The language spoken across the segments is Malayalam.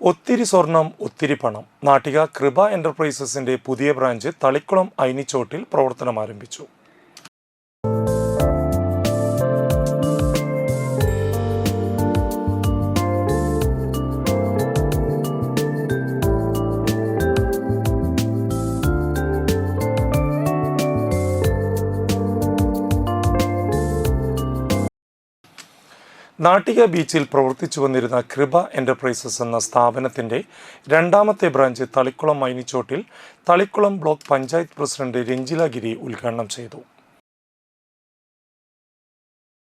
ഒത്തിരി സ്വർണം ഒത്തിരി പണം. നാട്ടിക കൃപ എന്റർപ്രൈസസിന്റെ പുതിയ ബ്രാഞ്ച് തളിക്കുളം ഐനിച്ചോട്ടിൽ പ്രവർത്തനം ആരംഭിച്ചു. നാട്ടിക ബീച്ചിൽ പ്രവർത്തിച്ചു വന്നിരുന്ന കൃപ എന്റർപ്രൈസസ് എന്ന സ്ഥാപനത്തിന്റെ രണ്ടാമത്തെ ബ്രാഞ്ച് തളിക്കുളം ഐനിച്ചോട്ടിൽ തളിക്കുളം ബ്ലോക്ക് പഞ്ചായത്ത് പ്രസിഡന്റ് രഞ്ജില ഗിരി ഉദ്ഘാടനം ചെയ്തു.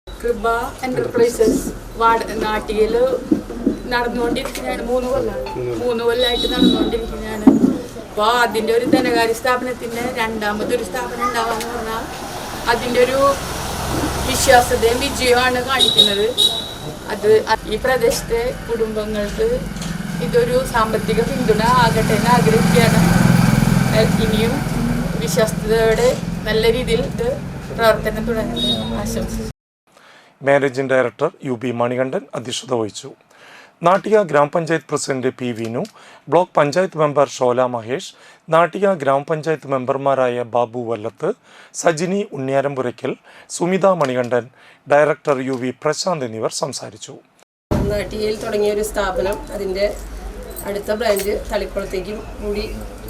കൃപ എന്റർപ്രൈസസ് നാട്ടികയിൽ നടന്നുകൊണ്ടിരിക്കുന്നതാണ്. 3 കൊല്ലമായിട്ട് നടന്നുകൊണ്ടിരിക്കുന്നതാണ്. അപ്പോൾ അതിൻ്റെ ഒരു ധനകാര്യ സ്ഥാപനത്തിൻ്റെ രണ്ടാമതൊരു സ്ഥാപനം ഉണ്ടാവാന്ന് പറഞ്ഞാൽ അതിൻ്റെ ഒരു വിശ്വാസ്യതയും വിജയമാണ് കാണിക്കുന്നത്. അത് ഈ പ്രദേശത്തെ കുടുംബങ്ങൾക്ക് ഇതൊരു സാമ്പത്തിക പിന്തുണ ആകട്ടെ എന്ന് ആഗ്രഹിക്കുകയാണ്. ഇനിയും വിശ്വാസ്യതയോടെ നല്ല രീതിയിൽ ഇത് പ്രവർത്തനം തുടങ്ങുന്നത് ആശംസിച്ചു. മാനേജിംഗ് ഡയറക്ടർ UB മണികണ്ഠൻ അധ്യക്ഷത വഹിച്ചു. നാട്ടിക ഗ്രാമപഞ്ചായത്ത് president P. Vinu, block panchayat member shola Mahesh, Nattika ഗ്രാമപഞ്ചായത്ത് മെമ്പർമാരായ ബാബു വല്ലത്ത്, സജിനി ഉണ്ണിയാരംപുരയ്ക്കൽ, സുമിത മണികണ്ഠൻ, ഡയറക്ടർ UV പ്രശാന്ത് എന്നിവർ സംസാരിച്ചു. നാട്ടികയിൽ തുടങ്ങിയൊരു സ്ഥാപനം അതിൻ്റെ അടുത്ത ബ്രാഞ്ച് തളിക്കുളത്തേക്കും കൂടി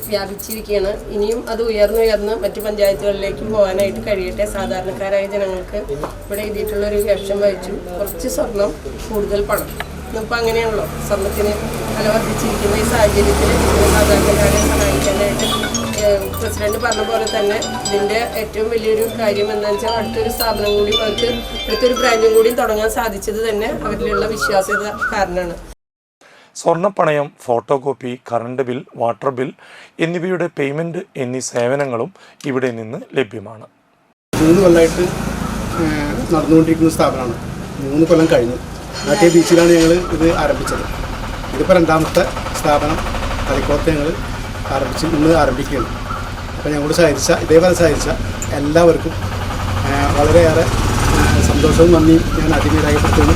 വ്യാപിച്ചിരിക്കുകയാണ്. ഇനിയും അത് ഉയർന്നുയർന്ന് മറ്റ് പഞ്ചായത്തുകളിലേക്കും പോകാനായിട്ട് കഴിയട്ടെ. സാധാരണക്കാരായ ജനങ്ങൾക്ക് ഇവിടെ എഴുതിയിട്ടുള്ളൊരു ക്യാപ്ഷൻ വായിച്ചു, കുറച്ച് സ്വർണം കൂടുതൽ പണം. ഇന്നിപ്പോൾ അങ്ങനെയാണല്ലോ, സ്വർണത്തിന് വില വർദ്ധിച്ചിരിക്കുന്ന ഈ സാഹചര്യത്തിൽ സാധാരണക്കാരെ സഹായിക്കാനായിട്ട് പ്രസിഡന്റ് പറഞ്ഞ പോലെ തന്നെ ഇതിൻ്റെ ഏറ്റവും വലിയൊരു കാര്യം എന്താണെന്ന് വെച്ചാൽ അടുത്തൊരു സ്ഥാപനം കൂടി അവർക്ക് അടുത്തൊരു ബ്രാഞ്ചും കൂടി തുടങ്ങാൻ സാധിച്ചത് തന്നെ അവരിലുള്ള വിശ്വാസ്യത കാരണമാണ്. സ്വർണ്ണപ്പണയം, photocopy, current bill, water bill എന്നിവയുടെ പേയ്മെന്റ് എന്നീ സേവനങ്ങളും ഇവിടെ നിന്ന് ലഭ്യമാണ്. 3 കൊല്ലമായിട്ട് നടന്നുകൊണ്ടിരിക്കുന്ന സ്ഥാപനമാണ്. 3 കൊല്ലം കഴിഞ്ഞു. നാട്ടിക ബീച്ചിലാണ് ഞങ്ങൾ ഇത് ആരംഭിച്ചത്. ഇതിപ്പോൾ രണ്ടാമത്തെ സ്ഥാപനം തളിക്കുളത്ത് ഞങ്ങൾ ഇന്ന് ആരംഭിക്കുകയാണ്. അപ്പോൾ ഞങ്ങളോട് ഇതേപോലെ സഹകരിച്ച എല്ലാവർക്കും വളരെയേറെ സന്തോഷവും നന്ദിയും ഞാൻ അതിനെ രേഖപ്പെടുത്തുന്നു.